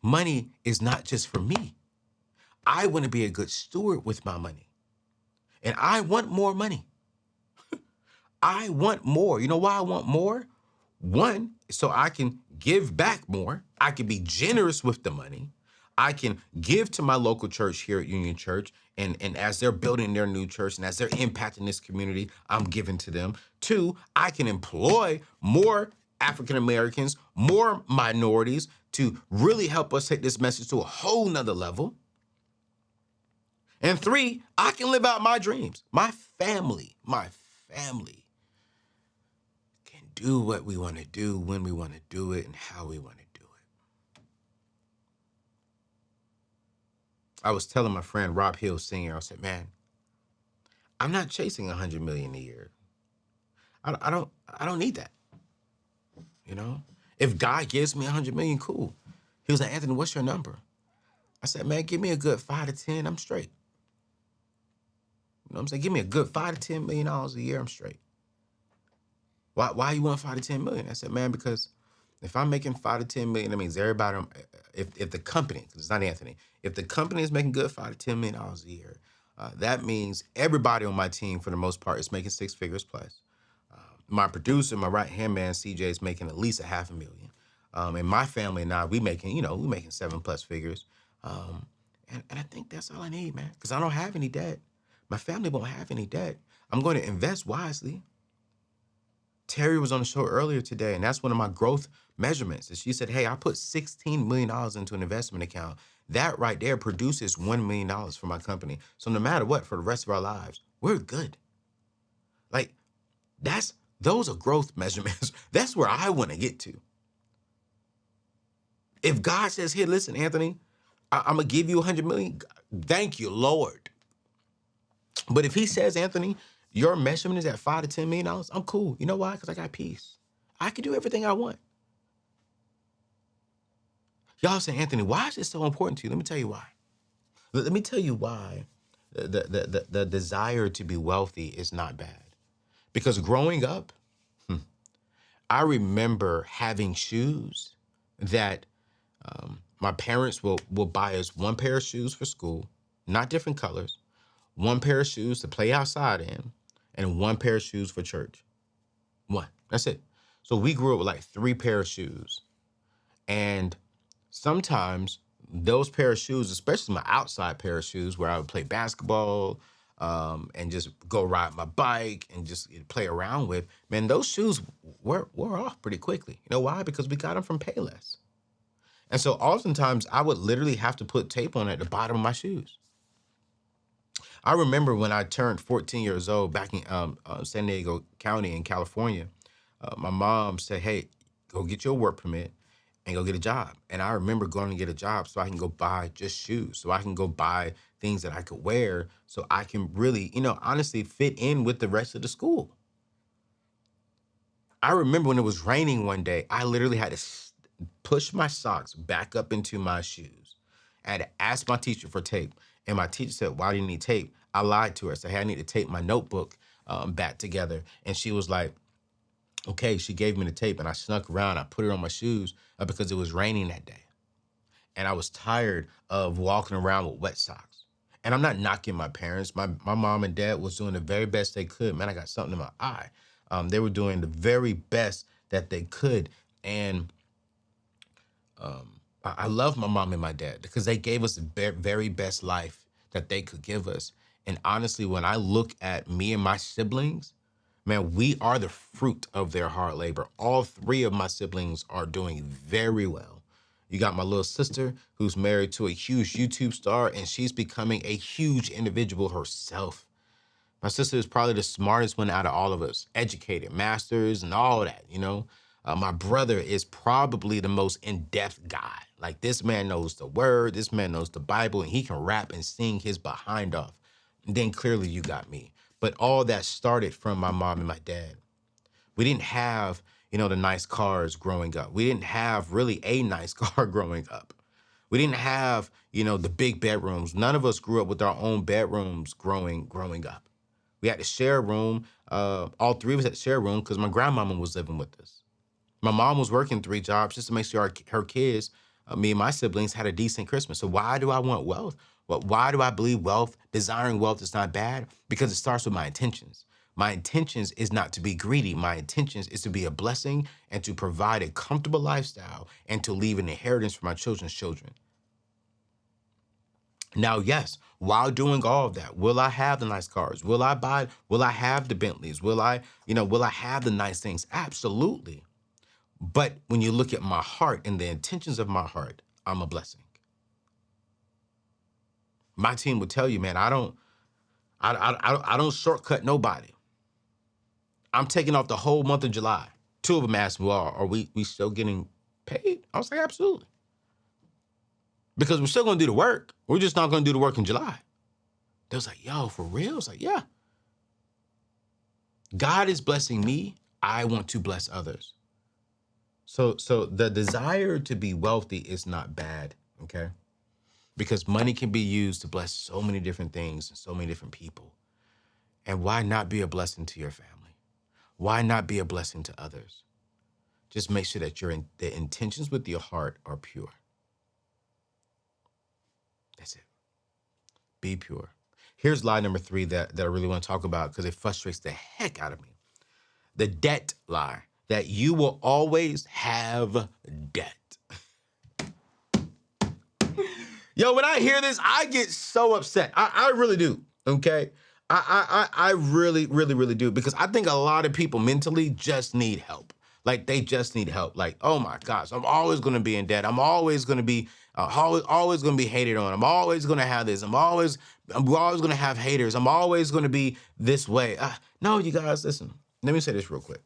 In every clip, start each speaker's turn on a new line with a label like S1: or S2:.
S1: Money is not just for me. I want to be a good steward with my money. And I want more money. I want more. You know why I want more? One, so I can give back more. I can be generous with the money. I can give to my local church here at Union Church. And as they're building their new church and as they're impacting this community, I'm giving to them. Two, I can employ more African Americans, more minorities to really help us take this message to a whole nother level. And three, I can live out my dreams. My family can do what we want to do, when we want to do it, and how we want to do it. I was telling my friend Rob Hill Sr., I said, man, I'm not chasing 100 million a year. I don't need that. You know, if God gives me 100 million, cool. He was like, Anthony, what's your number? I said, man, give me a good 5 to 10, I'm straight. You know what I'm saying? Give me a good $5 to $10 million a year, I'm straight. Why you want 5 to 10 million? I said, man, because if I'm making 5 to 10 million, that means everybody, if the company, because it's not Anthony, if the company is making good 5 to 10 million dollars a year, that means everybody on my team, for the most part, is making 6 figures plus. My producer, my right-hand man, CJ, is making at least $500,000. And my family and I, we making 7+ figures. And I think that's all I need, man, because I don't have any debt. My family won't have any debt. I'm going to invest wisely. Terry was on the show earlier today, and that's one of my growth measurements. And she said, hey, I put $16 million into an investment account. That right there produces $1 million for my company. So no matter what, for the rest of our lives, we're good. Like, those are growth measurements. That's where I want to get to. If God says, here, listen, Anthony, I'm going to give you 100 million. Thank you, Lord. But if he says, Anthony, your measurement is at $5 to $10 million, I'm cool. You know why? Because I got peace. I can do everything I want. Y'all say, Anthony, why is this so important to you? Let me tell you why. Let me tell you why the desire to be wealthy is not bad. Because growing up, I remember having shoes that my parents will buy us one pair of shoes for school, not different colors, one pair of shoes to play outside in, and one pair of shoes for church. One. That's it. So we grew up with like 3 pair of shoes. And sometimes those pair of shoes, especially my outside pair of shoes where I would play basketball and just go ride my bike and just play around with, man, those shoes wore off pretty quickly. You know why? Because we got them from Payless. And so oftentimes I would literally have to put tape on at the bottom of my shoes. I remember when I turned 14 years old back in San Diego County in California, my mom said, hey, go get your work permit and go get a job. And I remember going to get a job so I can go buy just shoes, so I can go buy things that I could wear so I can really, honestly fit in with the rest of the school. I remember when it was raining one day, I literally had to push my socks back up into my shoes. I had to ask my teacher for tape. And my teacher said, why do you need tape? I lied to her. I said, hey, I need to tape my notebook back together. And she was like, okay. She gave me the tape and I snuck around. I put it on my shoes because it was raining that day. And I was tired of walking around with wet socks. And I'm not knocking my parents. My mom and dad was doing the very best they could. Man, I got something in my eye. They were doing the very best that they could. And I love my mom and my dad because they gave us the very best life that they could give us. And honestly, when I look at me and my siblings, man, we are the fruit of their hard labor. All 3 of my siblings are doing very well. You got my little sister who's married to a huge YouTube star, and she's becoming a huge individual herself. My sister is probably the smartest one out of all of us, educated, masters, and all that, My brother is probably the most in-depth guy. Like, this man knows the word, this man knows the Bible, and he can rap and sing his behind off. And then clearly you got me. But all that started from my mom and my dad. We didn't have, the nice cars growing up. We didn't have really a nice car growing up. We didn't have, the big bedrooms. None of us grew up with our own bedrooms growing up. We had to share a room. All 3 of us had to share a room because my grandmama was living with us. My mom was working 3 jobs just to make sure her kids Me and my siblings had a decent Christmas. So why do I want wealth? Well, why do I believe desiring wealth is not bad? Because it starts with my intentions. My intentions is not to be greedy. My intentions is to be a blessing and to provide a comfortable lifestyle and to leave an inheritance for my children's children. Now, yes, while doing all of that, will I have the nice cars? Will I have the Bentleys? Will I have the nice things? Absolutely. But when you look at my heart and the intentions of my heart, I'm a blessing. My team will tell you, man, I don't shortcut nobody. I'm taking off the whole month of July. Two of them asked me, well, are we still getting paid? I was like, absolutely. Because we're still gonna do the work. We're just not gonna do the work in July. They was like, yo, for real? I was like, yeah. God is blessing me. I want to bless others. So the desire to be wealthy is not bad, okay? Because money can be used to bless so many different things and so many different people. And why not be a blessing to your family? Why not be a blessing to others? Just make sure that the intentions with your heart are pure. That's it. Be pure. Here's lie number 3 that I really want to talk about because it frustrates the heck out of me. The debt lie, that you will always have debt. Yo, when I hear this, I get so upset. I really do, okay? I really, really, really do, because I think a lot of people mentally just need help. Like, they just need help. Like, oh my gosh, I'm always gonna be in debt. I'm always gonna be, always gonna be hated on. I'm always gonna have this. I'm always gonna have haters. I'm always gonna be this way. No, you guys, listen. Let me say this real quick.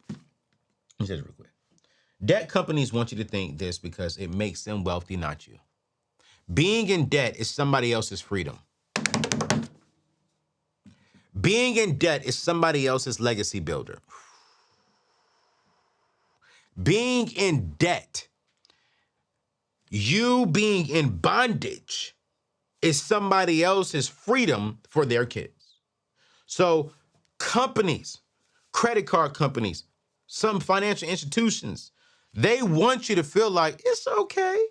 S1: Debt companies want you to think this because it makes them wealthy, not you. Being in debt is somebody else's freedom. Being in debt is somebody else's legacy builder. Being in debt, you being in bondage, is somebody else's freedom for their kids. So companies, credit card companies, some financial institutions, they want you to feel like it's okay.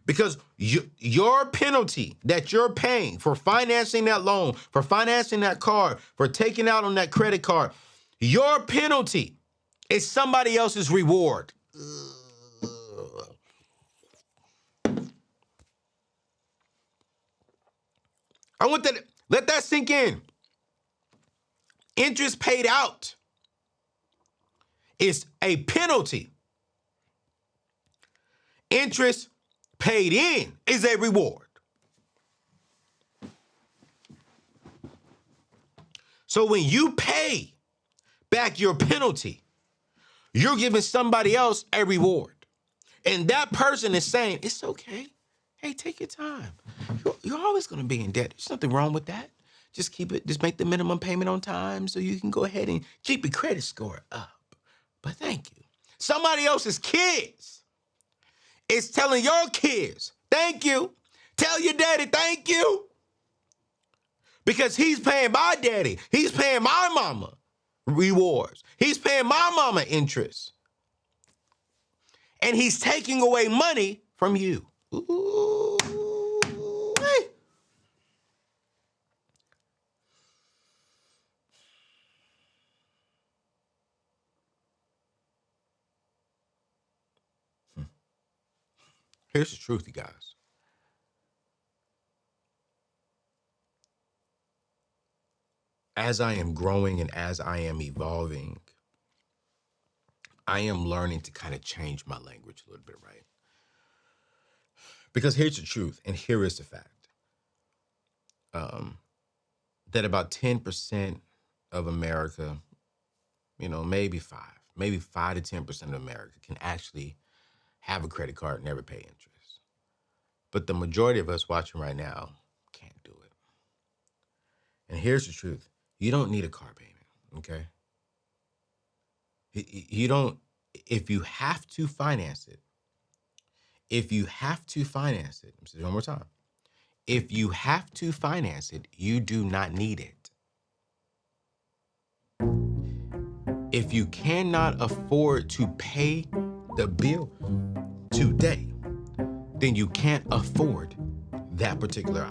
S1: Because your penalty that you're paying for financing that loan, for financing that car, for taking out on that credit card, your penalty is somebody else's reward. I want that. Let that sink in. Interest paid out is a penalty. Interest paid in is a reward. So when you pay back your penalty, you're giving somebody else a reward. And that person is saying, it's okay. Hey, take your time. You're always going to be in debt. There's nothing wrong with that. Just make the minimum payment on time so you can go ahead and keep your credit score up. But thank you. Somebody else's kids is telling your kids, thank you. Tell your daddy, thank you. Because he's paying my daddy. He's paying my mama rewards. He's paying my mama interest. And he's taking away money from you. Ooh. Hey. Here's the truth, you guys. As I am growing and as I am evolving, I am learning to kind of change my language a little bit, right? Because here's the truth, and here is the fact. That about 10% of America, maybe 5 to 10% of America can actually have a credit card and never pay interest. But the majority of us watching right now can't do it. And here's the truth. You don't need a car payment, okay? You don't, if you have to finance it, let me say it one more time. If you have to finance it, you do not need it. If you cannot afford to pay the bill today, then you can't afford that particular